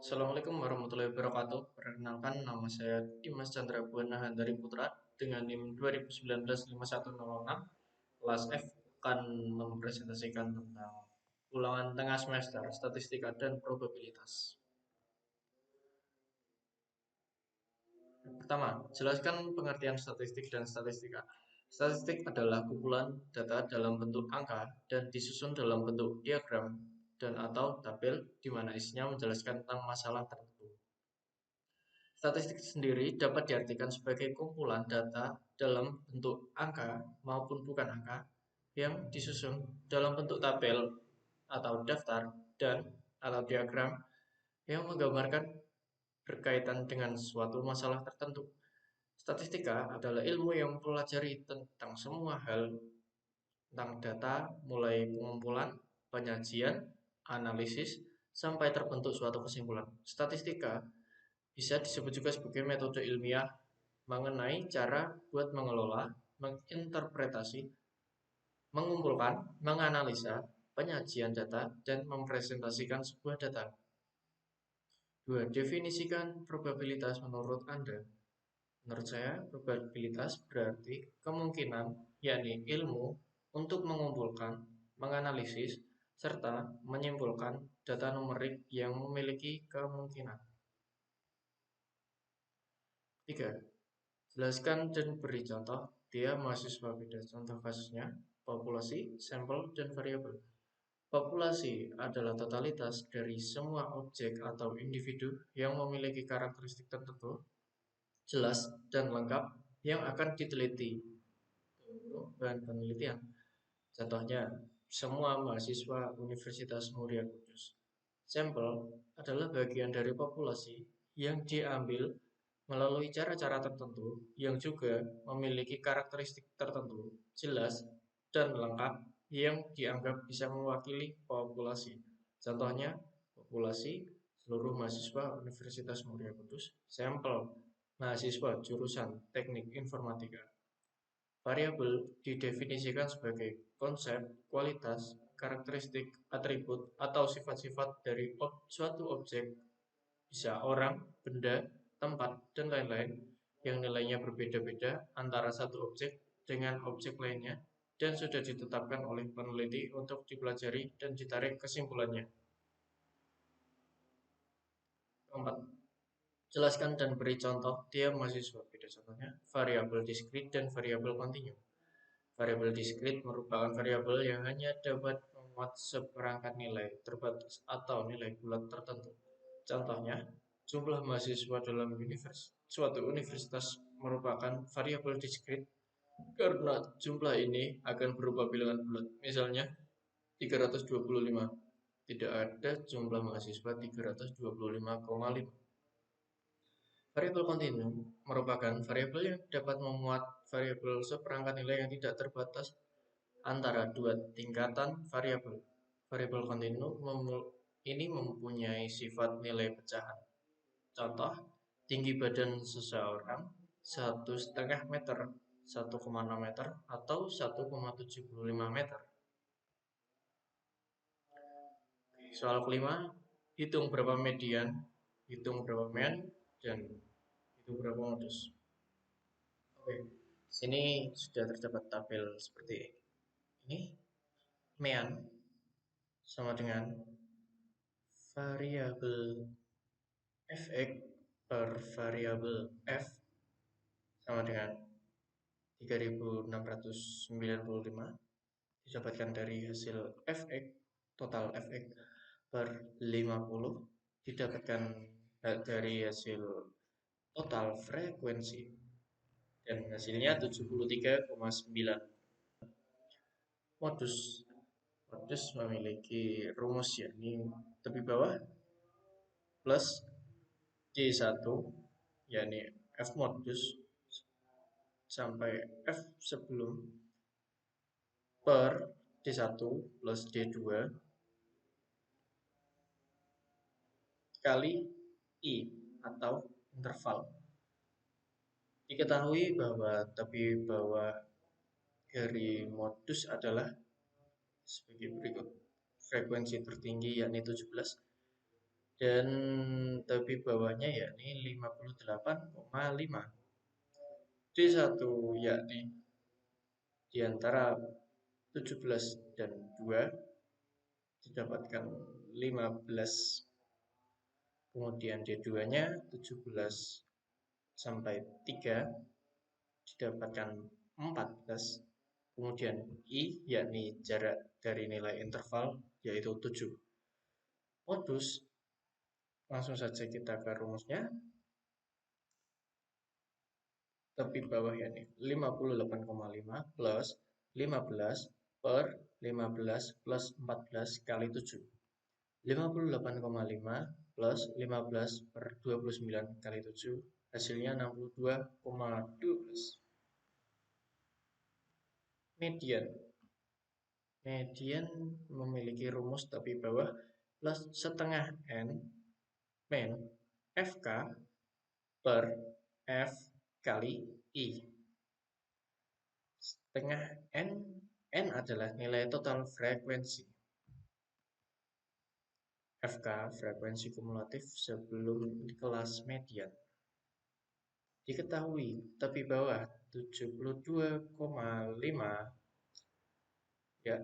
Assalamualaikum warahmatullahi wabarakatuh. Perkenalkan, nama saya Dimas Chandra Buana Handari Putra dengan NIM 2019-5106. Kelas F akan mempresentasikan tentang ulangan tengah semester, statistika dan probabilitas. Pertama, jelaskan pengertian statistik dan statistika. Statistik adalah kumpulan data dalam bentuk angka dan disusun dalam bentuk diagram dan atau tabel di mana isinya menjelaskan tentang masalah tertentu. Statistik sendiri dapat diartikan sebagai kumpulan data dalam bentuk angka maupun bukan angka yang disusun dalam bentuk tabel atau daftar dan atau diagram yang menggambarkan berkaitan dengan suatu masalah tertentu. Statistika adalah ilmu yang mempelajari tentang semua hal tentang data, mulai pengumpulan, penyajian, analisis, sampai terbentuk suatu kesimpulan. Statistika bisa disebut juga sebagai metode ilmiah mengenai cara buat mengelola, menginterpretasi, mengumpulkan, menganalisa, penyajian data, dan mempresentasikan sebuah data. 2. Definisikan probabilitas menurut Anda. Menurut saya, probabilitas berarti kemungkinan, yakni ilmu, untuk mengumpulkan, menganalisis, serta menyimpulkan data numerik yang memiliki kemungkinan. 3. Jelaskan dan beri contoh. Dia mahasiswa beda. Contoh kasusnya, populasi, sampel, dan variabel. Populasi adalah totalitas dari semua objek atau individu yang memiliki karakteristik tertentu, jelas dan lengkap yang akan diteliti. Bahan penelitian. Contohnya, semua mahasiswa Universitas Muria Kudus. Sampel adalah bagian dari populasi yang diambil melalui cara-cara tertentu yang juga memiliki karakteristik tertentu, jelas, dan lengkap yang dianggap bisa mewakili populasi. Contohnya, populasi seluruh mahasiswa Universitas Muria Kudus, sampel mahasiswa jurusan Teknik Informatika. Variabel didefinisikan sebagai konsep, kualitas, karakteristik, atribut, atau sifat-sifat dari suatu objek, bisa orang, benda, tempat, dan lain-lain, yang nilainya berbeda-beda antara satu objek dengan objek lainnya, dan sudah ditetapkan oleh peneliti untuk dipelajari dan ditarik kesimpulannya. 4. Jelaskan dan beri contoh dia mahasiswa. Beda contohnya, variabel diskrit dan variabel kontinu. Variabel diskrit merupakan variabel yang hanya dapat memuat seperangkat nilai terbatas atau nilai bulat tertentu. Contohnya, jumlah mahasiswa dalam suatu universitas merupakan variabel diskrit karena jumlah ini akan berupa bilangan bulat. Misalnya, 325. Tidak ada jumlah mahasiswa 325,5. Variabel kontinu merupakan variabel yang dapat memuat variabel seperangkat nilai yang tidak terbatas antara dua tingkatan variabel. Variabel kontinu ini mempunyai sifat nilai pecahan. Contoh, tinggi badan seseorang 1,5 meter, 1,6 meter, atau 1,75 meter. Soal kelima, hitung berapa median, hitung berapa mean, dan hitung berapa modus. Oke, sini sudah terdapat tabel seperti ini. Mean sama dengan variabel fx per variabel f sama dengan 3695 didapatkan dari hasil fx, total fx per 50 didapatkan dari hasil total frekuensi dan hasilnya 73,9. Modus memiliki rumus yakni tepi bawah plus D1 yakni F modus sampai F sebelum per D1 plus D2 kali I atau interval. Diketahui bahwa tepi bawah dari modus adalah sebagai berikut. Frekuensi tertinggi yakni 17, dan tepi bawahnya yakni 58,5. D1 yakni di antara 17 dan 2 didapatkan 15, kemudian D2-nya 17 sampai 3 didapatkan 14, kemudian I yakni jarak dari nilai interval yaitu 7. Modus, langsung saja kita ke rumusnya. Tepi bawah yakni 58,5 plus 15 per 15 plus 14 kali 7. 58,5 plus 15 per 29 kali 7 hasilnya 62,12. Median. Median memiliki rumus tepi bawah plus setengah N min FK per F kali I. Setengah N adalah nilai total frekuensi. FK frekuensi kumulatif sebelum kelas median. Diketahui tepi bawah 72,5 ya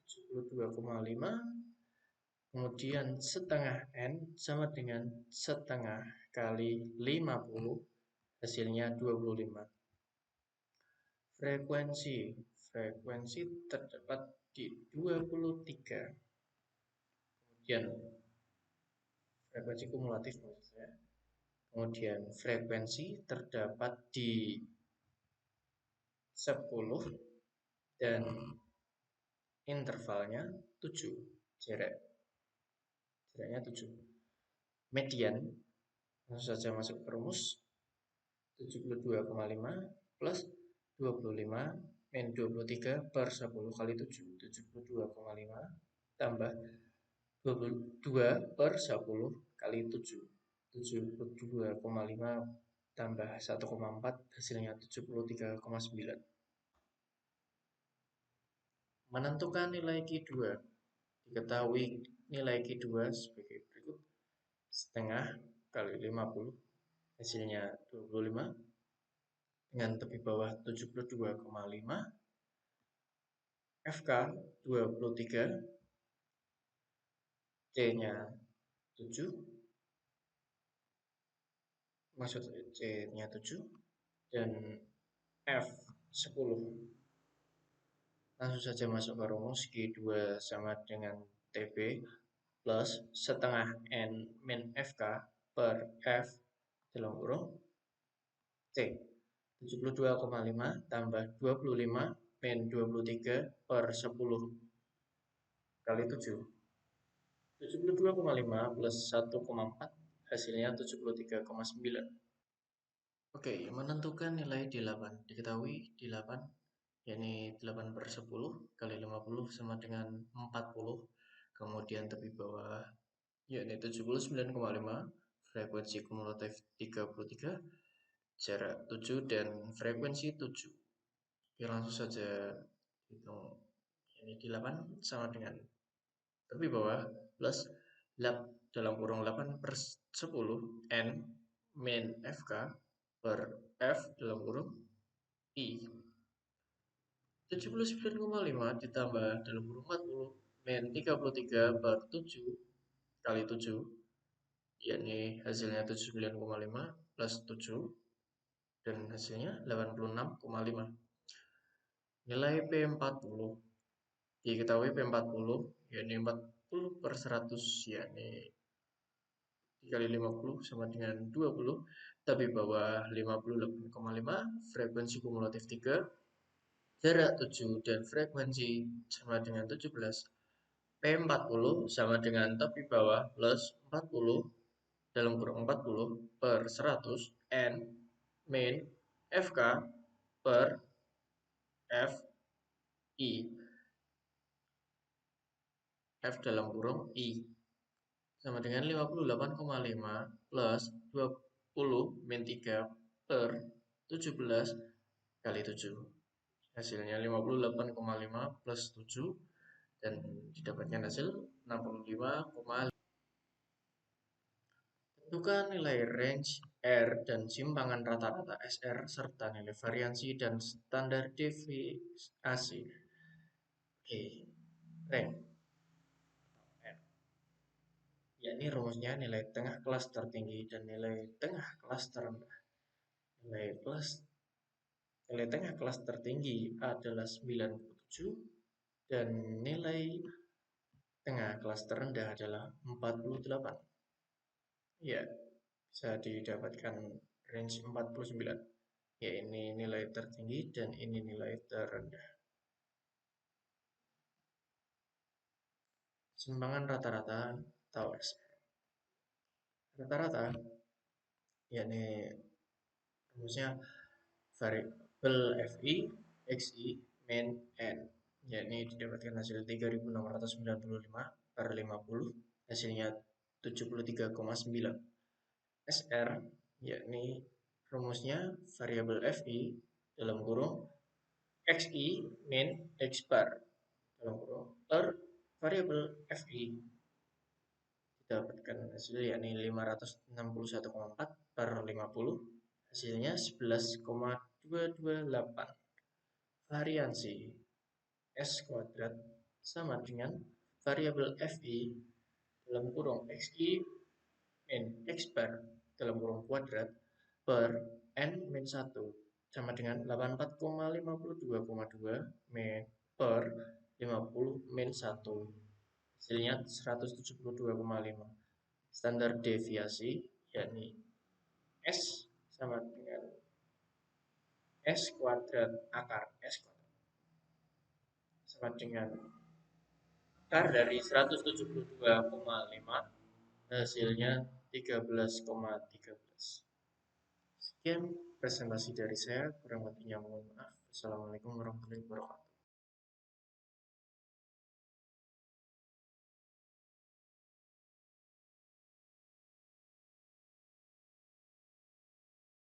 72,5, kemudian setengah N sama dengan setengah kali 50 hasilnya 25. Frekuensi terdapat di 23. Kemudian frekuensi kumulatif maksudnya. Kemudian frekuensi terdapat di 10 dan intervalnya 7. Jaraknya 7. Median, langsung saja masuk ke rumus. 72,5 plus 25 min 23 per 10 kali 7. 72,5 tambah 22 per 10 kali 7. 72,5 tambah 1,4 hasilnya 73,9. Menentukan nilai Q2. Diketahui nilai Q2 sebagai berikut. Setengah kali 50 hasilnya 25 dengan tepi bawah 72,5. FK 23, C-nya 7, maksud C-nya 7, dan F 10. Langsung saja masuk ke rumus Q2 sama dengan TB plus setengah N min FK per F dalam kurung C. 72,5 tambah 25 min 23 per 10 kali 7. 72,5 plus 1,4 hasilnya 73,9. Oke, menentukan nilai D8. Diketahui D8 yakni 8 per 10 kali 50 sama dengan 40. Kemudian tepi bawah yakni 79,5, frekuensi kumulatif 33, jarak 7 dan frekuensi 7. Oke, langsung saja hitung. Ini D8 sama dengan tepi bawah plus dalam kurung 8 per 10 N min FK per F dalam kurung I. 79,5 ditambah dalam kurung 40 min 33 per 7 kali 7 yakni hasilnya 79,5 plus 7 dan hasilnya 86,5. Nilai P40 diketahui P40 yakni 40 per 100 yakni dikali 50 sama dengan 20, tapi bawah 58,5, frekuensi kumulatif 3, jarak 7 dan frekuensi sama dengan 17. P40 sama dengan tepi bawah plus 40 dalam kurung 40 per 100 N min FK per F I. F dalam kurung I sama dengan 58,5 plus 20 min 3 per 17 kali 7. Hasilnya 58,5 plus 7 dan didapatkan hasil 65,5. Tentukan nilai range R dan simpangan rata-rata SR serta nilai variansi dan standar deviasi. Oke, range R. Ya, ini rumusnya nilai tengah kelas tertinggi dan nilai tengah kelas terendah. Nilai tengah kelas tertinggi adalah 97 dan nilai tengah kelas terendah adalah 48. Ya, bisa didapatkan range 49. Ya, ini nilai tertinggi dan ini nilai terendah. Simpangan rata-rata atau SR. Rata-rata, yakni rumusnya variabel FI, XI, min, N. Yakni didapatkan hasil 3695 per 50, hasilnya 73,9. SR, yakni rumusnya variabel FI dalam kurung XI min X bar dalam kurung per variabel FI didapatkan hasil yakni 561,4 per 50, hasilnya 11,228. Variansi S kuadrat sama dengan variabel FI dalam kurung XI min X bar dalam kurung kuadrat per N min 1 sama dengan 84,52,2 min per 50 min 1, hasilnya 172,5. Standar deviasi yakni S sama dengan S kuadrat akar S kuadrat sama dengan akar dari 172,5, hasilnya 13,13. Sekian presentasi dari saya, kurang lebihnya mohon maaf. Assalamualaikum warahmatullahi wabarakatuh.